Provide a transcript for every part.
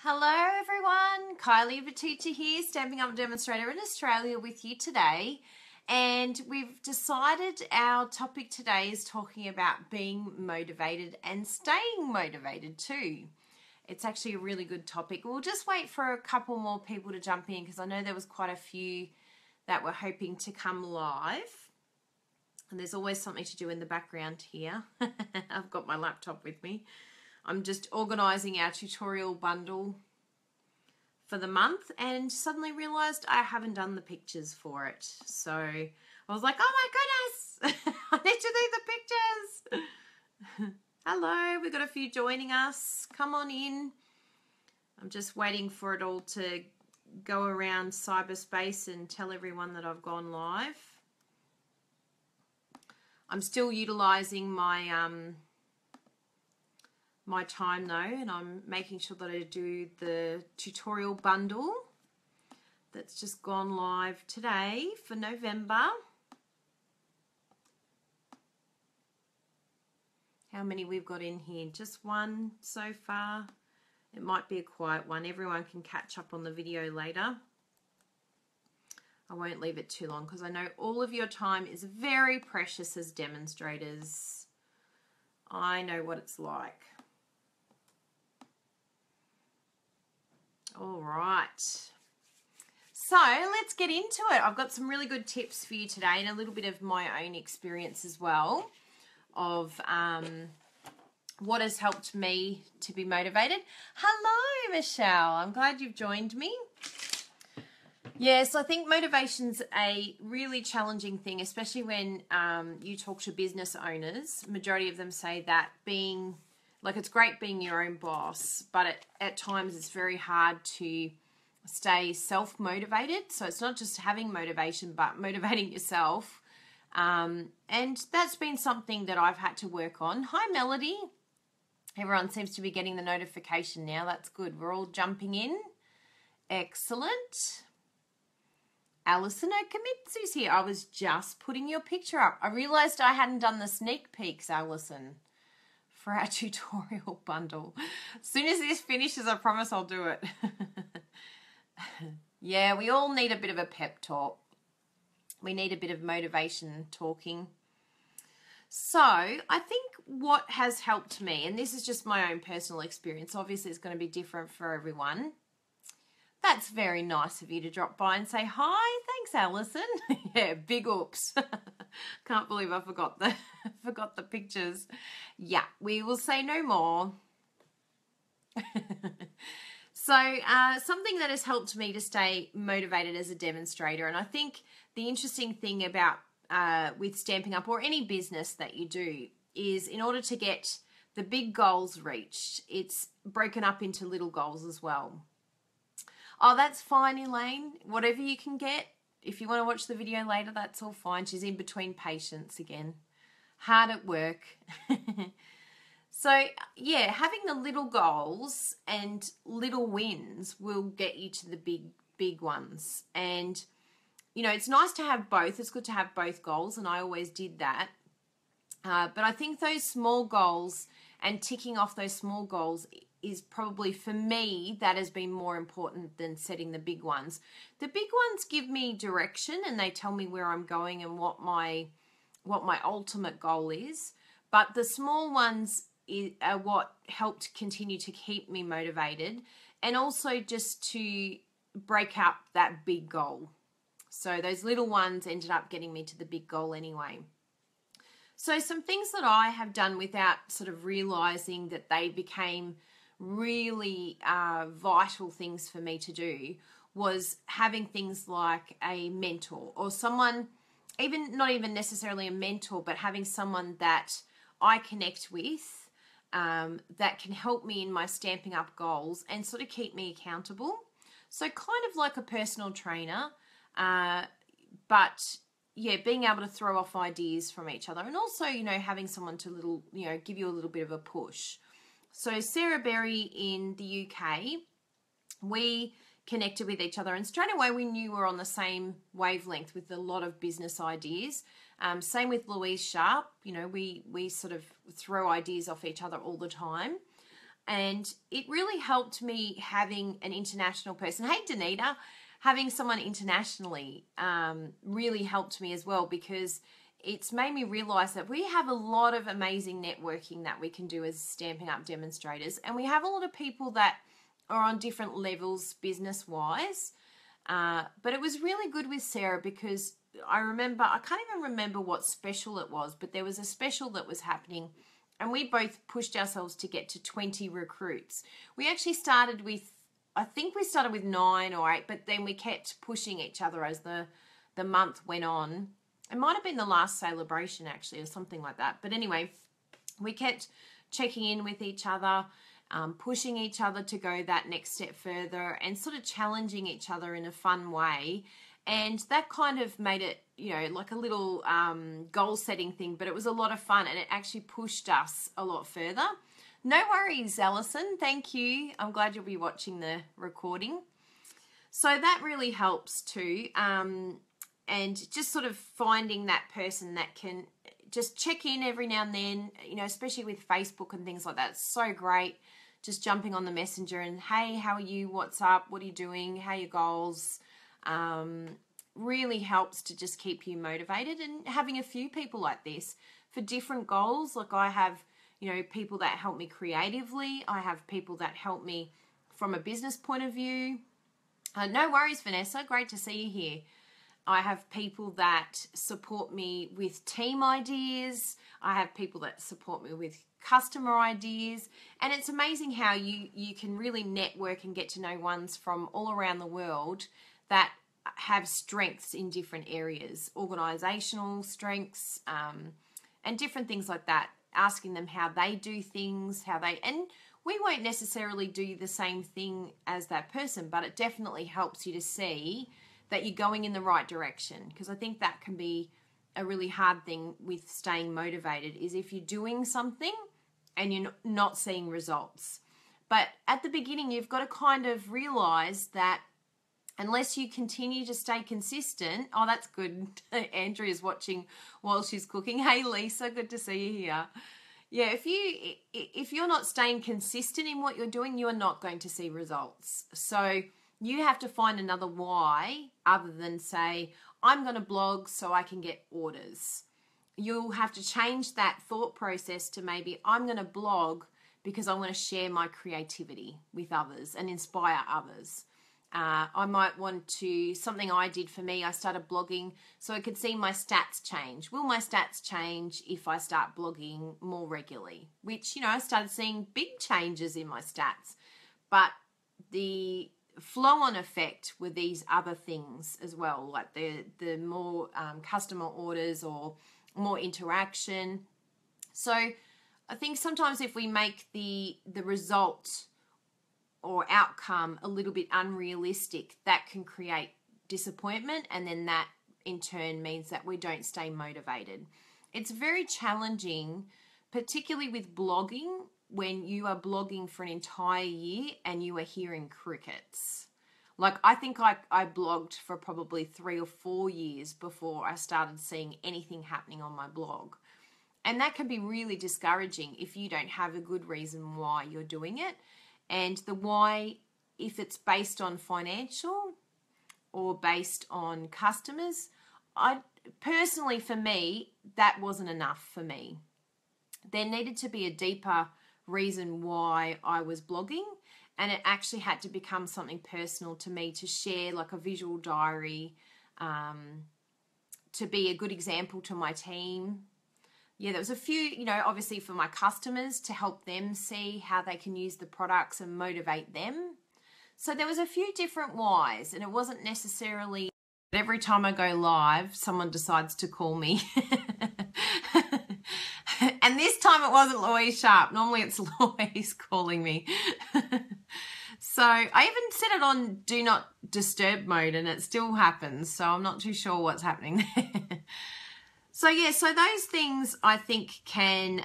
Hello everyone, Kylie the teacher here, Stampin Up Demonstrator in Australia with you today. And we've decided our topic today is talking about being motivated and staying motivated too. It's actually a really good topic. We'll just wait for a couple more people to jump in because I know there was quite a few that were hoping to come live. And there's always something to do in the background here. I've got my laptop with me. I'm just organising our tutorial bundle for the month and suddenly realised I haven't done the pictures for it. So I was like, oh my goodness, I need to do the pictures. Hello, we've got a few joining us. Come on in. I'm just waiting for it all to go around cyberspace and tell everyone that I've gone live. I'm still utilising my my time though, and I'm making sure that I do the tutorial bundle that's just gone live today for November. How many we've got in here? Just one so far. It might be a quiet one. Everyone can catch up on the video later. I won't leave it too long because I know all of your time is very precious as demonstrators. I know what it's like. All right, so let's get into it. I've got some really good tips for you today and a little bit of my own experience as well of what has helped me to be motivated. Hello, Michelle. I'm glad you've joined me. Yes, I think motivation's a really challenging thing, especially when you talk to business owners. Majority of them say that being like it's great being your own boss, but at times it's very hard to stay self-motivated. So it's not just having motivation, but motivating yourself. And that's been something that I've had to work on. Hi, Melody. Everyone seems to be getting the notification now. That's good. We're all jumping in. Excellent. Alison Okamitsu's here. I was just putting your picture up. I realised I hadn't done the sneak peeks, Alison, for our tutorial bundle. As soon as this finishes, I promise I'll do it. Yeah, we all need a bit of a pep talk. We need a bit of motivation talking. So I think what has helped me, and this is just my own personal experience, obviously it's going to be different for everyone. That's very nice of you to drop by and say hi. Thanks, Alison. Yeah, big oops. Can't believe I forgot the pictures. Yeah, we will say no more. So something that has helped me to stay motivated as a demonstrator, and I think the interesting thing about with Stampin' Up or any business that you do is in order to get the big goals reached, it's broken up into little goals as well. Oh, that's fine, Elaine. Whatever you can get. If you want to watch the video later, that's all fine. She's in between patients again. Hard at work. So, yeah, having the little goals and little wins will get you to the big ones. And, you know, it's nice to have both. It's good to have both goals, and I always did that. But I think those small goals and ticking off those small goals is probably, for me, that has been more important than setting the big ones. The big ones give me direction and they tell me where I'm going and what my ultimate goal is. But the small ones are what helped continue to keep me motivated and also just to break up that big goal. So those little ones ended up getting me to the big goal anyway. So some things that I have done without sort of realizing that they became really vital things for me to do was having things like a mentor or someone, not even necessarily a mentor, but having someone that I connect with that can help me in my Stampin' Up goals and sort of keep me accountable. So kind of like a personal trainer, but yeah, being able to throw off ideas from each other and also, you know, having someone to give you a little bit of a push. So Sarah Berry in the UK, we connected with each other and straight away we knew we were on the same wavelength with a lot of business ideas. Same with Louise Sharp, you know, we sort of throw ideas off each other all the time. And it really helped me having an international person. Hey, Danita, having someone internationally really helped me as well, because it's made me realize that we have a lot of amazing networking that we can do as Stampin' Up! Demonstrators. And we have a lot of people that are on different levels business-wise. But it was really good with Sarah, because I can't even remember what special it was, but there was a special that was happening, and we both pushed ourselves to get to 20 recruits. We actually started with, I think we started with 9 or 8, but then we kept pushing each other as the month went on. It might have been the last celebration actually, or something like that. But anyway, we kept checking in with each other, pushing each other to go that next step further, and sort of challenging each other in a fun way. And that kind of made it, you know, like a little goal setting thing, but it was a lot of fun, and it actually pushed us a lot further. No worries, Alison. Thank you. I'm glad you'll be watching the recording. So that really helps too. And just sort of finding that person that can just check in every now and then, you know, especially with Facebook and things like that. It's so great. Just jumping on the messenger and, hey, how are you? What's up? What are you doing? How are your goals? Really helps to just keep you motivated. And having a few people like this for different goals. Like I have, you know, people that help me creatively. I have people that help me from a business point of view. No worries, Vanessa. Great to see you here. I have people that support me with team ideas. I have people that support me with customer ideas. And it's amazing how you can really network and get to know ones from all around the world that have strengths in different areas, organizational strengths, and different things like that. Asking them how they do things, and we won't necessarily do the same thing as that person, but it definitely helps you to see that you're going in the right direction. Because I think that can be a really hard thing with staying motivated, is if you're doing something and you're not seeing results. But at the beginning, you've got to kind of realize that unless you continue to stay consistent. Oh, that's good. Andrea's watching while she's cooking. Hey, Lisa, good to see you here. Yeah, if you're not staying consistent in what you're doing, you are not going to see results. So you have to find another why other than say, I'm going to blog so I can get orders. You'll have to change that thought process to maybe I'm going to blog because I want to share my creativity with others and inspire others. I might want to, something I did for me, I started blogging so I could see my stats change. Will my stats change if I start blogging more regularly? Which, you know, I started seeing big changes in my stats. But the flow-on effect were these other things as well, like the more customer orders or more interaction. So I think sometimes if we make the result or outcome a little bit unrealistic, that can create disappointment, and then that in turn means that we don't stay motivated. It's very challenging, particularly with blogging, when you are blogging for an entire year and you are hearing crickets. Like I think I blogged for probably 3 or 4 years before I started seeing anything happening on my blog. And that can be really discouraging if you don't have a good reason why you're doing it. And the why, if it's based on financial or based on customers, personally for me, that wasn't enough for me. There needed to be a deeper reason why I was blogging, and it actually had to become something personal to me, to share like a visual diary, to be a good example to my team. Yeah, there was a few, you know, obviously for my customers to help them see how they can use the products and motivate them. So there was a few different whys, and it wasn't necessarily every time I go live, someone decides to call me. And this time it wasn't Louise Sharp. Normally it's Louise calling me. So I even set it on do not disturb mode and it still happens. So I'm not too sure what's happening there. So yeah, so those things I think can,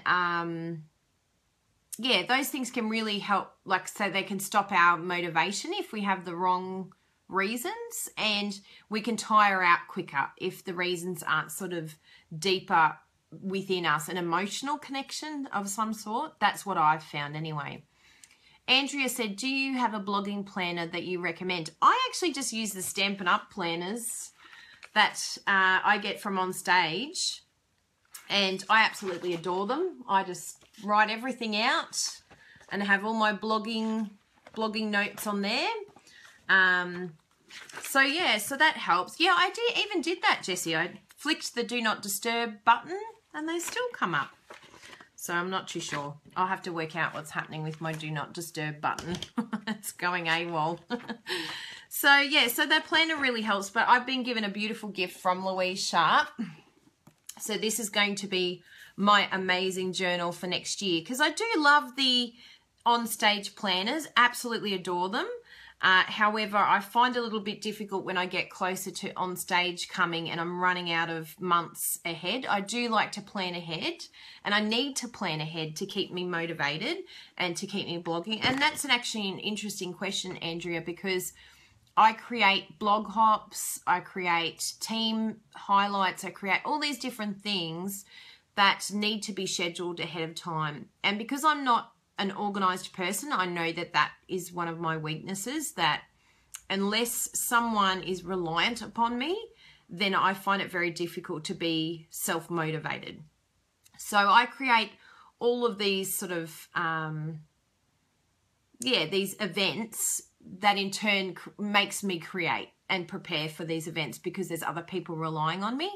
those things can really help, like so they can stop our motivation if we have the wrong reasons, and we can tire out quicker if the reasons aren't sort of deeper within us, an emotional connection of some sort. That's what I've found anyway. Andrea said, do you have a blogging planner that you recommend? I actually just use the Stampin' Up planners that I get from On Stage, and I absolutely adore them. I just write everything out and have all my blogging notes on there. So yeah, so that helps. Yeah, I even did that, Jessie. I flicked the Do Not Disturb button and they still come up. So I'm not too sure. I'll have to work out what's happening with my Do Not Disturb button. It's going AWOL. So yeah, so that planner really helps. But I've been given a beautiful gift from Louise Sharp. So this is going to be my amazing journal for next year, because I do love the On Stage planners. Absolutely adore them. However, I find it a little bit difficult when I get closer to On Stage coming and I'm running out of months ahead. I do like to plan ahead, and I need to plan ahead to keep me motivated and to keep me blogging. And that's actually an interesting question, Andrea, because I create blog hops, I create team highlights, I create all these different things that need to be scheduled ahead of time. And because I'm not an organized person, I know that that is one of my weaknesses, that unless someone is reliant upon me, then I find it very difficult to be self-motivated. So I create all of these sort of, these events that in turn makes me create and prepare for these events, because there's other people relying on me.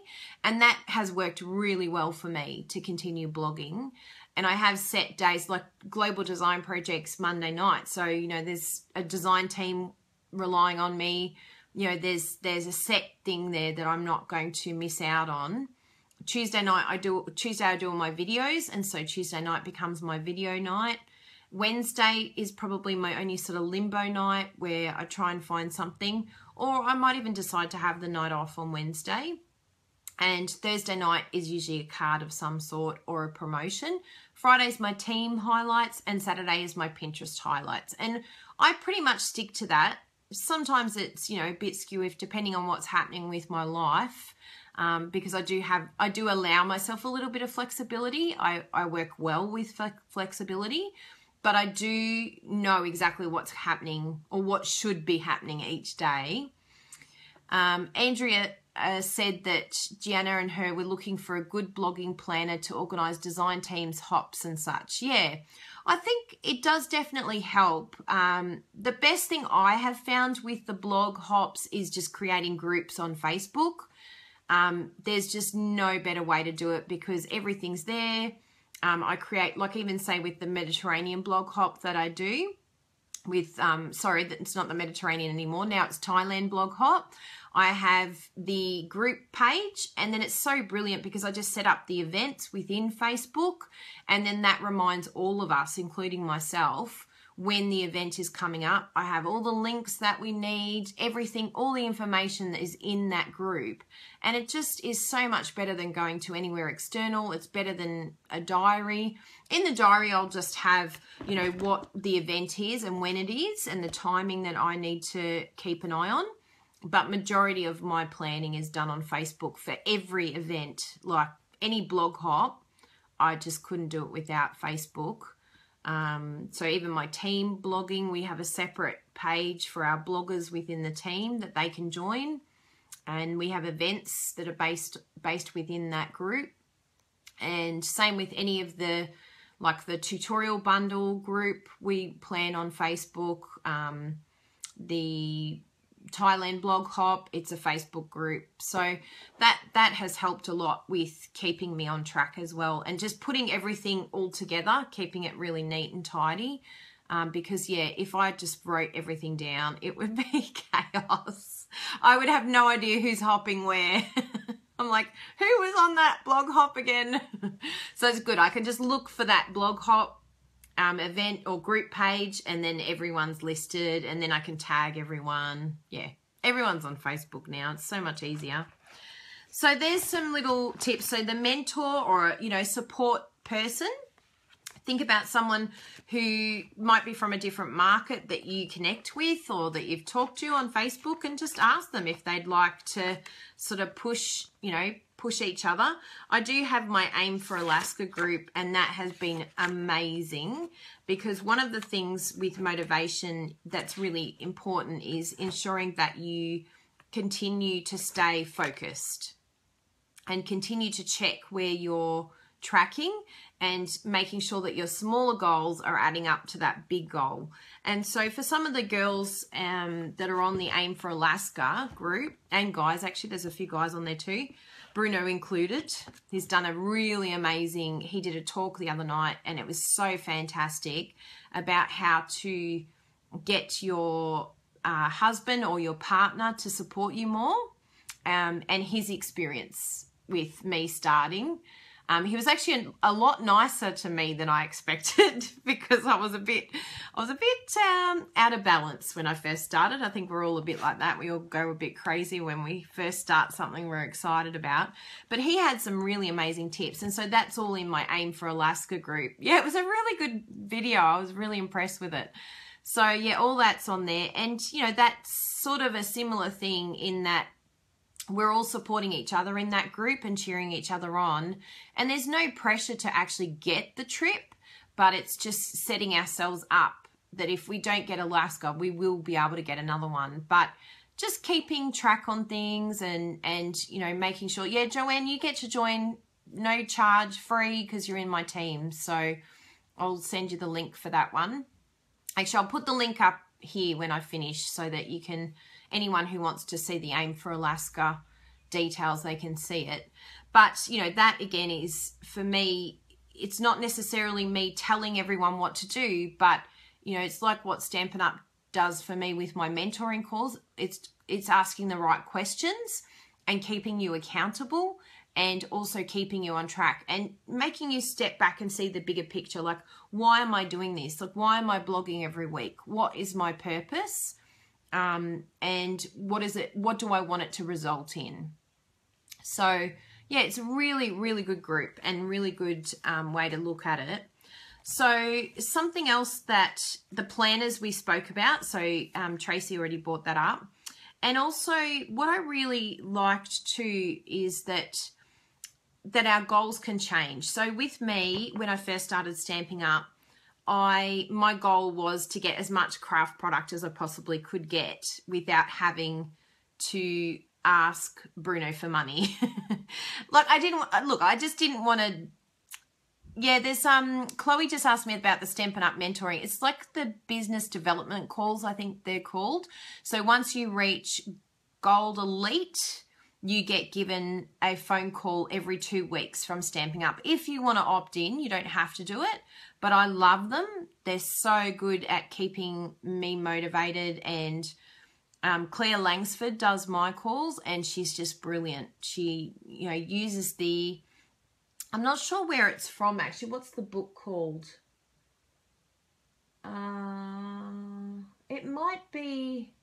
And that has worked really well for me to continue blogging. And I have set days like Global Design Projects Monday night. So, you know, there's a design team relying on me. You know, there's a set thing there that I'm not going to miss out on. Tuesday I do all my videos, and so Tuesday night becomes my video night. Wednesday is probably my only sort of limbo night where I try and find something, or I might even decide to have the night off on Wednesday. And Thursday night is usually a card of some sort or a promotion. Friday's my team highlights, and Saturday is my Pinterest highlights. And I pretty much stick to that. Sometimes it's, you know, a bit skewy depending on what's happening with my life, because I do allow myself a little bit of flexibility. I work well with flexibility, but I do know exactly what's happening or what should be happening each day. Andrea said that Gianna and her were looking for a good blogging planner to organise design teams, hops and such. Yeah, I think it does definitely help. The best thing I have found with the blog hops is just creating groups on Facebook. There's just no better way to do it because everything's there. I create, like even say with the Mediterranean blog hop that I do with, sorry, it's not the Mediterranean anymore. Now it's Thailand blog hop. I have the group page, and then it's so brilliant because I just set up the events within Facebook, and then that reminds all of us, including myself, when the event is coming up. I have all the links that we need, everything, all the information that is in that group. And it just is so much better than going to anywhere external. It's better than a diary. In the diary, I'll just have, you know, what the event is and when it is and the timing that I need to keep an eye on. But majority of my planning is done on Facebook for every event. Like any blog hop, I just couldn't do it without Facebook. So even my team blogging, we have a separate page for our bloggers within the team that they can join. And we have events that are based within that group. And same with any of the, like the tutorial bundle group, we plan on Facebook. The Thailand blog hop, it's a Facebook group. So that has helped a lot with keeping me on track as well, and just putting everything all together, keeping it really neat and tidy, because yeah, if I just wrote everything down, it would be chaos. I would have no idea who's hopping where. I'm like, who was on that blog hop again? So it's good, I can just look for that blog hop event or group page, and then everyone's listed, and then I can tag everyone. Yeah, everyone's on Facebook now. It's so much easier. So there's some little tips. So the mentor or, you know, support person, think about someone who might be from a different market that you connect with or that you've talked to on Facebook, and just ask them if they'd like to sort of push push each other. I do have my Aim for Alaska group, and that has been amazing, because one of the things with motivation that's really important is ensuring that you continue to stay focused and continue to check where you're tracking and making sure that your smaller goals are adding up to that big goal. And so for some of the girls that are on the Aim for Alaska group, and guys, actually there's a few guys on there too, Bruno included, he's done a really amazing, he did a talk the other night and it was so fantastic about how to get your husband or your partner to support you more, and his experience with me starting. He was actually a lot nicer to me than I expected, because I was a bit out of balance when I first started. I think we're all a bit like that. We all go a bit crazy when we first start something we're excited about. But he had some really amazing tips, and so that's all in my Aim for Alaska group. Yeah, it was a really good video. I was really impressed with it. So yeah, all that's on there. And you know, that's sort of a similar thing in that we're all supporting each other in that group and cheering each other on. And there's no pressure to actually get the trip, but it's just setting ourselves up that if we don't get Alaska, we will be able to get another one. But just keeping track on things and you know, making sure, yeah, Joanne, you get to join no charge, free, because you're in my team. So I'll send you the link for that one. Actually, I'll put the link up here when I finish so that you can, anyone who wants to see the Aim for Alaska details, they can see it. But, you know, that again is, for me, it's not necessarily me telling everyone what to do, but, you know, it's like what Stampin' Up does for me with my mentoring calls. It's asking the right questions and keeping you accountable, and also keeping you on track and making you step back and see the bigger picture. Like, why am I doing this? Like, why am I blogging every week? What is my purpose? And what is it? What do I want it to result in? So yeah, it's a really, really good group and really good way to look at it. So something else that the planners we spoke about, so Tracy already brought that up. And also what I really liked too is that our goals can change. So with me, when I first started Stampin' Up, my goal was to get as much craft product as I possibly could get without having to ask Bruno for money. Like, I just didn't want to. Yeah, there's Chloe just asked me about the Stampin' Up mentoring. It's like the business development calls, I think they're called. So once you reach Gold Elite, you get given a phone call every 2 weeks from Stampin' Up. If you want to opt in, you don't have to do it, but I love them. They're so good at keeping me motivated, and Claire Langsford does my calls, and she's just brilliant. She, you know, uses the, I'm not sure where it's from actually. What's the book called? It might be,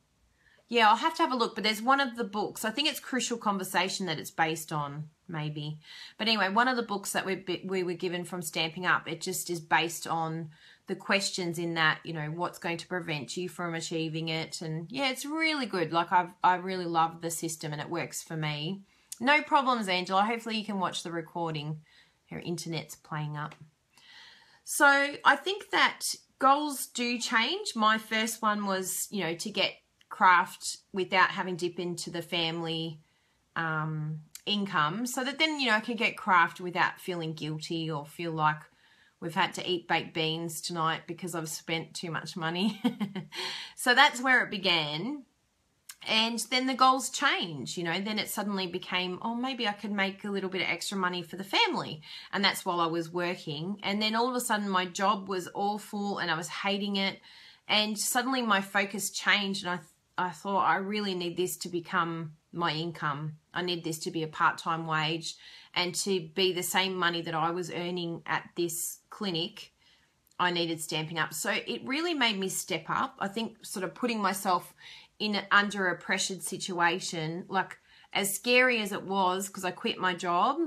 yeah, I'll have to have a look, but there's one of the books. I think it's Crucial Conversation that it's based on, maybe. But anyway, one of the books that we were given from Stampin' Up, it just is based on the questions in that, you know, what's going to prevent you from achieving it. And yeah, it's really good. Like, I really love the system and it works for me. No problems, Angela. Hopefully you can watch the recording. Her internet's playing up. So I think that goals do change. My first one was, you know, to get craft without having to dip into the family income, so that then, you know, I can get craft without feeling guilty or feel like we've had to eat baked beans tonight because I've spent too much money. So that's where it began. And then the goals change, you know, then it suddenly became, oh, maybe I could make a little bit of extra money for the family. And that's while I was working. And then all of a sudden my job was awful and I was hating it. And suddenly my focus changed, and I thought, I really need this to become my income. I need this to be a part-time wage and to be the same money that I was earning at this clinic. I needed Stampin' Up. So it really made me step up. I think sort of putting myself in under a pressured situation, like as scary as it was, because I quit my job,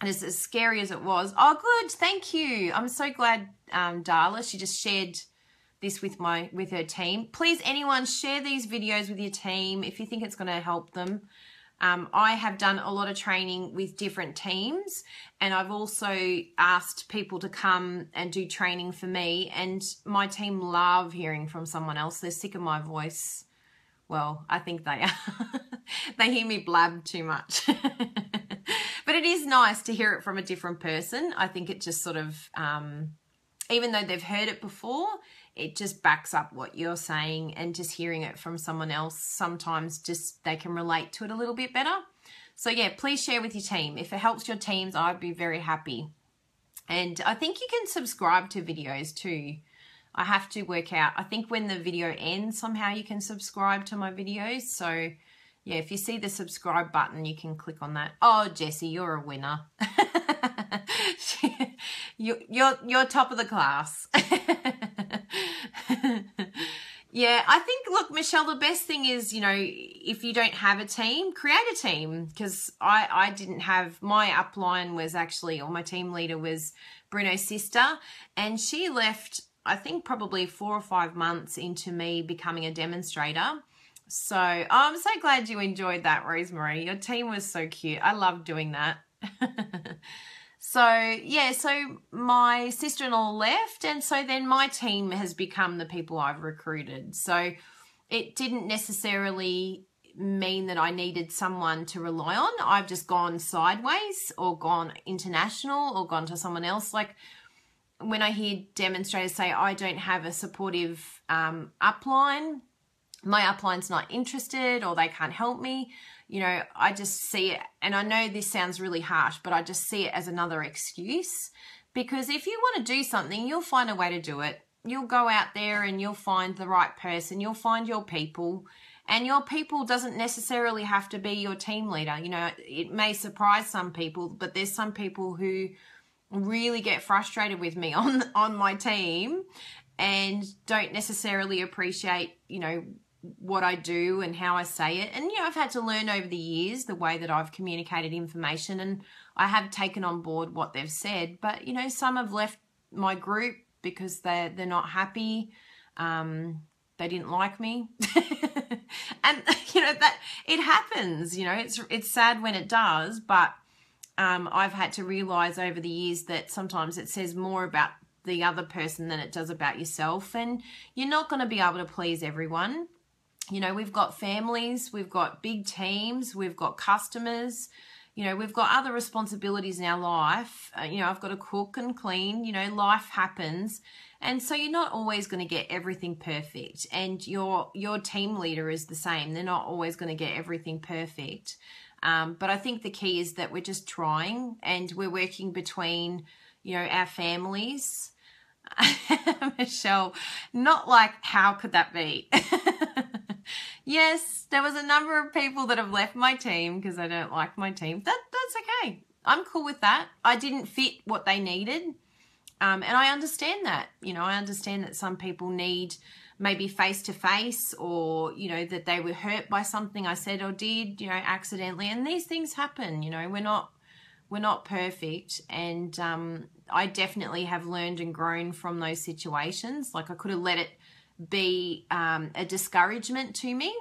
and as scary as it was, oh good, thank you. I'm so glad Darla, she just shared this with her team. Please, anyone, share these videos with your team if you think it's going to help them. I have done a lot of training with different teams, and I've also asked people to come and do training for me, and my team love hearing from someone else. They're sick of my voice. Well, I think they are. They hear me blab too much. But it is nice to hear it from a different person. I think it just sort of, even though they've heard it before, it just backs up what you're saying, and just hearing it from someone else, sometimes just they can relate to it a little bit better. So yeah, please share with your team. If it helps your teams, I'd be very happy. And I think you can subscribe to videos too. I have to work out, I think when the video ends, somehow you can subscribe to my videos. So yeah, if you see the subscribe button, you can click on that. Oh, Jessie, you're a winner. You're top of the class. Yeah, I think, look, Michelle, the best thing is, you know, if you don't have a team, create a team. Because I didn't have, my upline was actually, or my team leader was Bruno's sister. And she left, I think, probably 4 or 5 months into me becoming a demonstrator. So I'm so glad you enjoyed that, Rosemary. Your team was so cute. I loved doing that. So yeah, so my sister-in-law left, and so then my team has become the people I've recruited. So it didn't necessarily mean that I needed someone to rely on. I've just gone sideways, or gone international, or gone to someone else. Like when I hear demonstrators say, I don't have a supportive upline, my upline's not interested, or they can't help me, you know, I just see it, and I know this sounds really harsh, but I just see it as another excuse. Because if you want to do something, you'll find a way to do it. You'll go out there and you'll find the right person, you'll find your people, and your people doesn't necessarily have to be your team leader. You know, it may surprise some people, but there's some people who really get frustrated with me on my team and don't necessarily appreciate, you know, what I do and how I say it. And, you know, I've had to learn over the years the way that I've communicated information, and I have taken on board what they've said. But, you know, some have left my group because they're not happy. They didn't like me. And, you know, that it happens, you know, it's sad when it does, but I've had to realize over the years that sometimes it says more about the other person than it does about yourself. And you're not going to be able to please everyone. You know, we've got families, we've got big teams, we've got customers, you know, we've got other responsibilities in our life. You know, I've got to cook and clean, you know, life happens. And so you're not always going to get everything perfect. And your team leader is the same. They're not always going to get everything perfect. But I think the key is that we're just trying, and we're working between, you know, our families. Michelle, not like, how could that be? Yes, there was a number of people that have left my team because I don't like my team. That's okay. I'm cool with that. I didn't fit what they needed. And I understand that. You know, I understand that some people need maybe face-to-face, or, you know, that they were hurt by something I said or did, you know, accidentally. And these things happen, you know, we're not perfect. And I definitely have learned and grown from those situations. Like I could have let it be a discouragement to me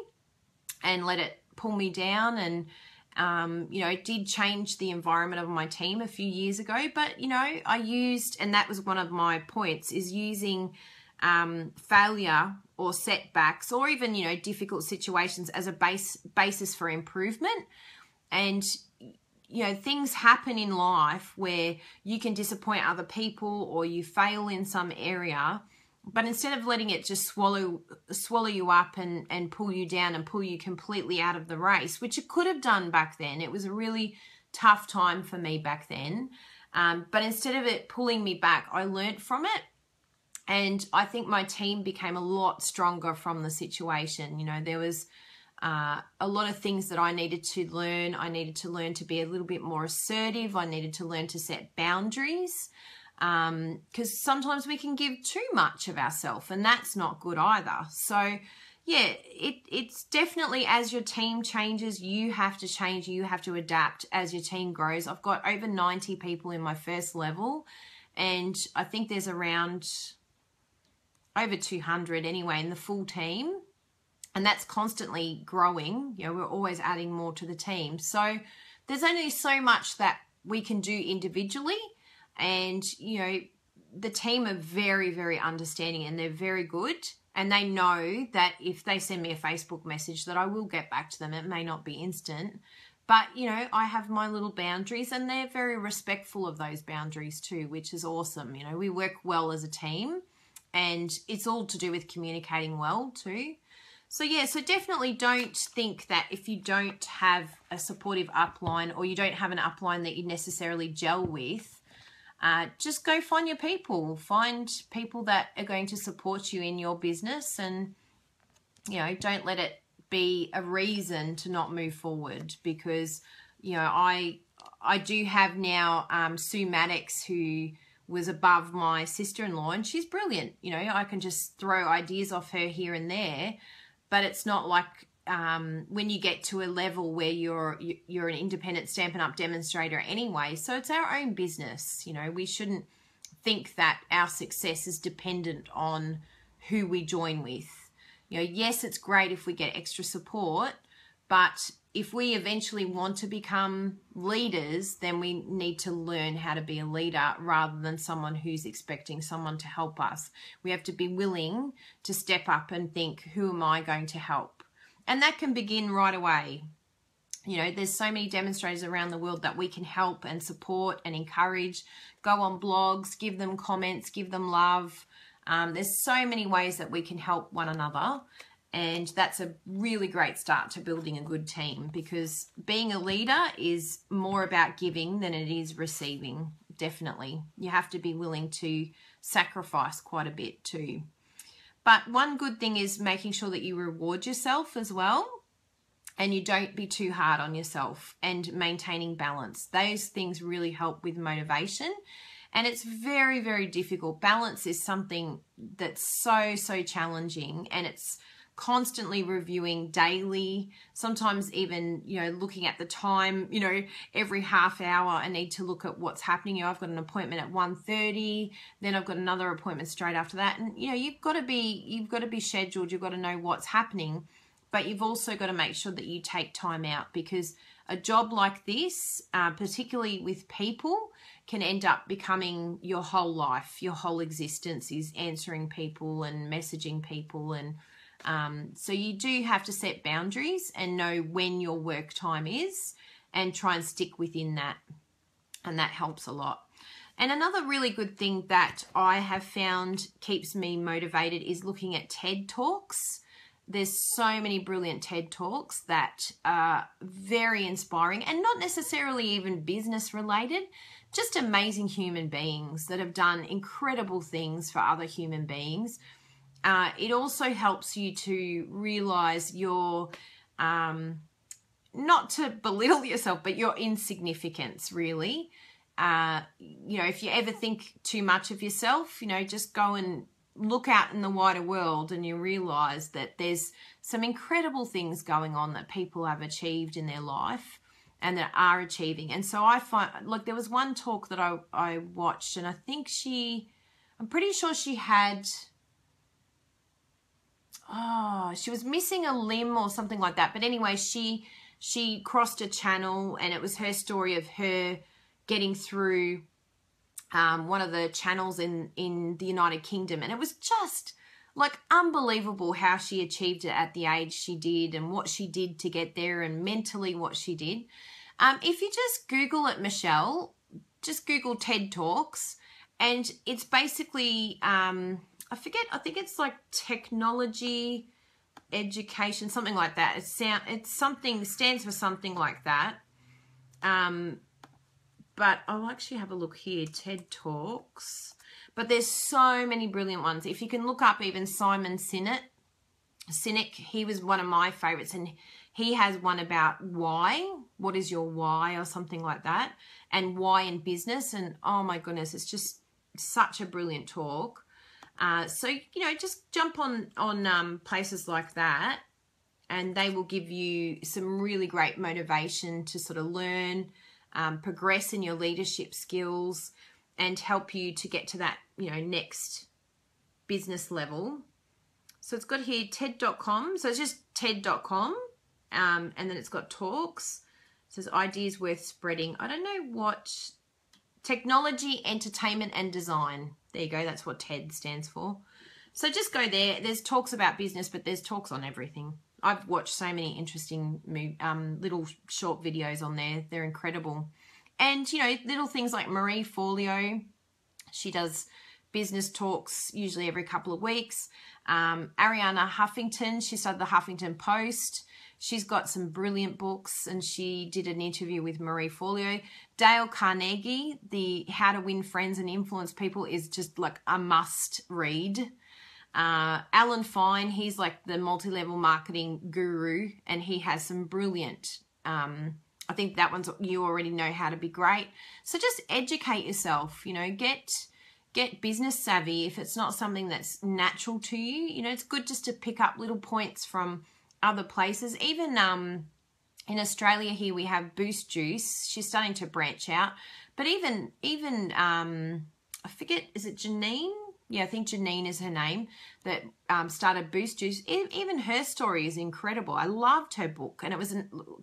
and let it pull me down. And, you know, it did change the environment of my team a few years ago. But, you know, I used, and that was one of my points, is using failure or setbacks, or even, you know, difficult situations as a basis for improvement. And, you know, things happen in life where you can disappoint other people, or you fail in some area. But instead of letting it just swallow you up and pull you down and pull you completely out of the race, which it could have done back then. It was a really tough time for me back then. But instead of it pulling me back, I learnt from it. And I think my team became a lot stronger from the situation. You know, there was a lot of things that I needed to learn. I needed to learn to be a little bit more assertive. I needed to learn to set boundaries. Because sometimes we can give too much of ourselves, and that's not good either. So yeah, it's definitely, as your team changes, you have to change, you have to adapt as your team grows. I've got over 90 people in my first level, and I think there's around over 200 anyway in the full team. And that's constantly growing. You know, we're always adding more to the team. So there's only so much that we can do individually. And, you know, the team are very, very understanding, and they're very good. And they know that if they send me a Facebook message that I will get back to them. It may not be instant. But, you know, I have my little boundaries, and they're very respectful of those boundaries too, which is awesome. You know, we work well as a team, and it's all to do with communicating well too. So yeah, so definitely don't think that if you don't have a supportive upline, or you don't have an upline that you necessarily gel with, just go find your people. Find people that are going to support you in your business, and, you know, don't let it be a reason to not move forward. Because, you know, I do have now Sue Maddox, who was above my sister-in-law, and she's brilliant. You know, I can just throw ideas off her here and there. But it's not like when you get to a level where you're an independent Stampin' Up demonstrator anyway. So it's our own business. You know, we shouldn't think that our success is dependent on who we join with. You know, yes, it's great if we get extra support, but if we eventually want to become leaders, then we need to learn how to be a leader rather than someone who's expecting someone to help us. We have to be willing to step up and think, who am I going to help? And that can begin right away. You know, there's so many demonstrators around the world that we can help and support and encourage. Go on blogs, give them comments, give them love. There's so many ways that we can help one another. And that's a really great start to building a good team, because being a leader is more about giving than it is receiving. Definitely. You have to be willing to sacrifice quite a bit too. But one good thing is making sure that you reward yourself as well, and you don't be too hard on yourself, and maintaining balance. Those things really help with motivation. And it's very, very difficult. Balance is something that's so, so challenging, and it's constantly reviewing daily, sometimes even, you know, looking at the time, you know, every half hour I need to look at what's happening. You know, I've got an appointment at 1:30, then I've got another appointment straight after that. And, you know, you've got to be scheduled. You've got to know what's happening, but you've also got to make sure that you take time out, because a job like this, particularly with people, can end up becoming your whole life. Your whole existence is answering people and messaging people. And so you do have to set boundaries and know when your work time is, and try and stick within that. And that helps a lot. And another really good thing that I have found keeps me motivated is looking at TED Talks. There's so many brilliant TED Talks that are very inspiring, and not necessarily even business related, just amazing human beings that have done incredible things for other human beings. It also helps you to realize your, not to belittle yourself, but your insignificance, really. You know, if you ever think too much of yourself, you know, just go and look out in the wider world, and you realize that there's some incredible things going on that people have achieved in their life and that are achieving. And so I find, like, there was one talk that I watched, and I think I'm pretty sure she had, she was missing a limb or something like that. But anyway, she crossed a channel, and it was her story of her getting through one of the channels in the United Kingdom. And it was just like unbelievable how she achieved it at the age she did, and what she did to get there, and mentally what she did. If you just Google it, Michelle, just Google TED Talks, and it's basically, I think it's like technology, education, something like that. It's something, stands for something like that. But I'll actually have a look here, TED Talks. But there's so many brilliant ones. If you can look up even Simon Sinek, he was one of my favorites, and he has one about why. What is your why, or something like that, and why in business. And oh my goodness, it's just such a brilliant talk. So, you know, just jump on places like that, and they will give you some really great motivation to sort of learn, progress in your leadership skills, and help you to get to that, you know, next business level. So it's got here TED.com. So it's just TED.com. And then it's got talks. It says ideas worth spreading. I don't know what. Technology, entertainment, and design. There you go. That's what TED stands for. So just go there. There's talks about business, but there's talks on everything. I've watched so many interesting little short videos on there. They're incredible. And, you know, little things like Marie Forleo. She does business talks usually every couple of weeks. Ariana Huffington, she started the Huffington Post. She's got some brilliant books, and she did an interview with Marie Forleo. Dale Carnegie, the How to Win Friends and Influence People, is just like a must read. Alan Fine, he's like the multi-level marketing guru, and he has some brilliant, I think that one's, you already know how to be great. So just educate yourself, you know, get business savvy. If it's not something that's natural to you, you know, it's good just to pick up little points from other places. Even in Australia here we have Boost Juice. She's starting to branch out. But even I forget, is it Janine? Yeah, I think Janine is her name, that started Boost Juice. Even her story is incredible. I loved her book, and it was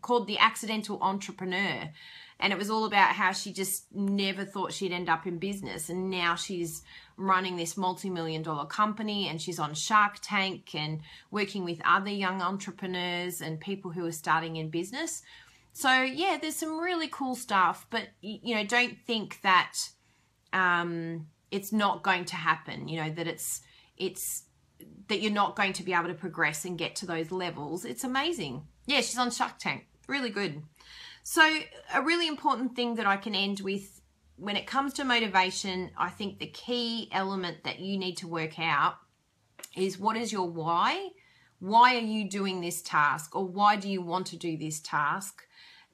called The Accidental Entrepreneur. And it was all about how she just never thought she'd end up in business. And now she's running this multi-million-dollar company, and she's on Shark Tank and working with other young entrepreneurs and people who are starting in business. So, yeah, there's some really cool stuff. But, you know, don't think that it's not going to happen, you know, that it's that you're not going to be able to progress and get to those levels. It's amazing. Yeah, she's on Shark Tank. Really good. So a really important thing that I can end with when it comes to motivation, I think the key element that you need to work out is, what is your why? Why are you doing this task? Or why do you want to do this task?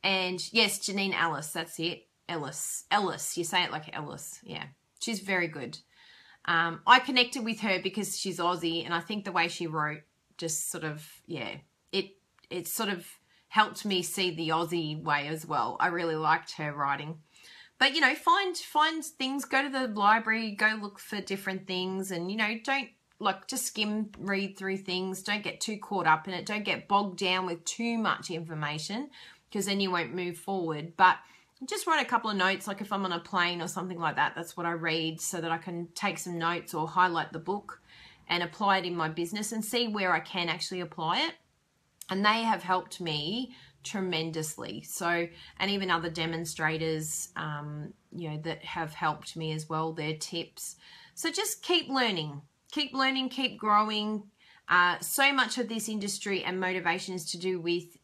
And yes, Janine Ellis, that's it. Ellis, you say it like Ellis. Yeah, she's very good. I connected with her because she's Aussie, and I think the way she wrote just sort of, yeah, it sort of helped me see the Aussie way as well. I really liked her writing. But, you know, find things, go to the library, go look for different things, and, you know, don't, like, just skim read through things. Don't get too caught up in it. Don't get bogged down with too much information, because then you won't move forward. But just write a couple of notes, like if I'm on a plane or something like that, that's what I read, so that I can take some notes or highlight the book and apply it in my business and see where I can actually apply it. And they have helped me tremendously. So, and even other demonstrators, you know, that have helped me as well, their tips. So just keep learning, keep growing. So much of this industry and motivation is to do with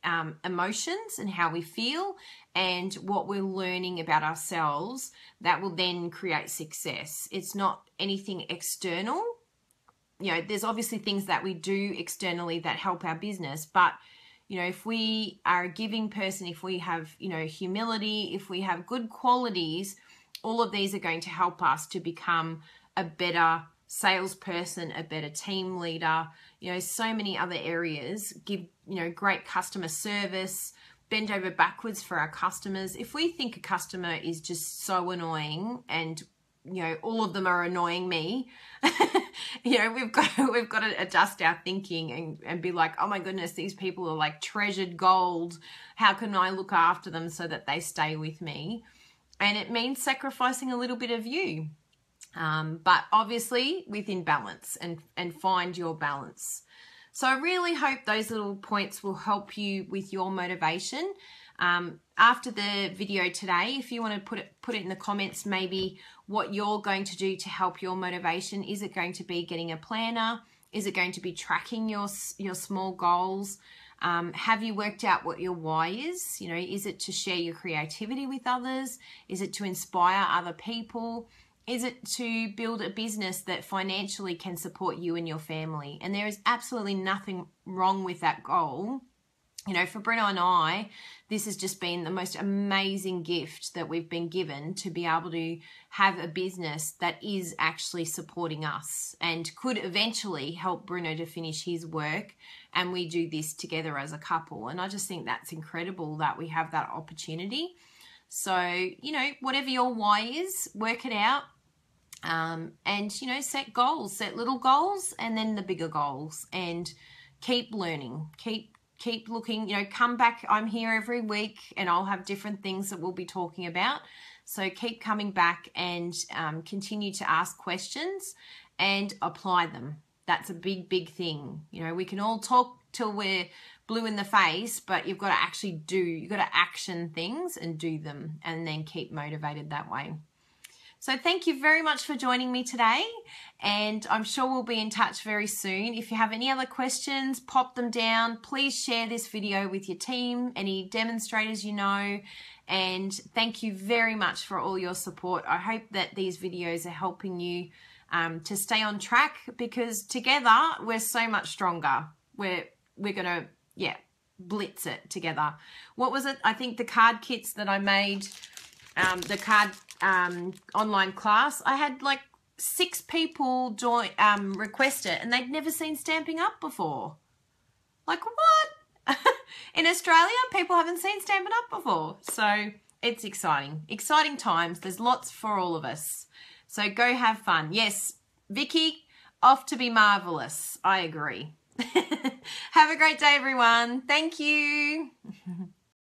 emotions and how we feel and what we're learning about ourselves that will then create success. It's not anything external. You know, there's obviously things that we do externally that help our business, but, you know, if we are a giving person, if we have, you know, humility, if we have good qualities, all of these are going to help us to become a better salesperson, a better team leader, you know, so many other areas. Give, you know, great customer service, bend over backwards for our customers. If we think a customer is just so annoying, and, you know, all of them are annoying me, you know, we've got to adjust our thinking and be like, oh my goodness, these people are like treasured gold. How can I look after them so that they stay with me? And it means sacrificing a little bit of you. But obviously within balance, and find your balance. So I really hope those little points will help you with your motivation. After the video today, if you want to put it in the comments, maybe what you're going to do to help your motivation. Is it going to be getting a planner? Is it going to be tracking your small goals? Have you worked out what your why is? You know, is it to share your creativity with others? Is it to inspire other people? Is it to build a business that financially can support you and your family? And there is absolutely nothing wrong with that goal. You know, for Brenna and I, this has just been the most amazing gift that we've been given, to be able to have a business that is actually supporting us and could eventually help Bruno to finish his work, and we do this together as a couple. And I just think that's incredible that we have that opportunity. So, you know, whatever your why is, work it out. And, you know, set goals, set little goals and then the bigger goals, and keep learning, keep looking, you know, come back. I'm here every week and I'll have different things that we'll be talking about. So keep coming back and continue to ask questions and apply them. That's a big, big thing. You know, we can all talk till we're blue in the face, but you've got to actually do, you've got to action things and do them, and then keep motivated that way. So thank you very much for joining me today, and I'm sure we'll be in touch very soon. If you have any other questions, pop them down. Please share this video with your team, any demonstrators you know, and thank you very much for all your support. I hope that these videos are helping you to stay on track, because together we're so much stronger. We're gonna, yeah, blitz it together. What was it? I think the card kits that I made, the card online class, I had like 6 people join, request it, and they'd never seen Stampin' Up before. Like, what? In Australia, people haven't seen Stampin' Up before. So it's exciting times. There's lots for all of us. So go have fun. Yes, Vicky, off to be marvelous. I agree. Have a great day, everyone. Thank you.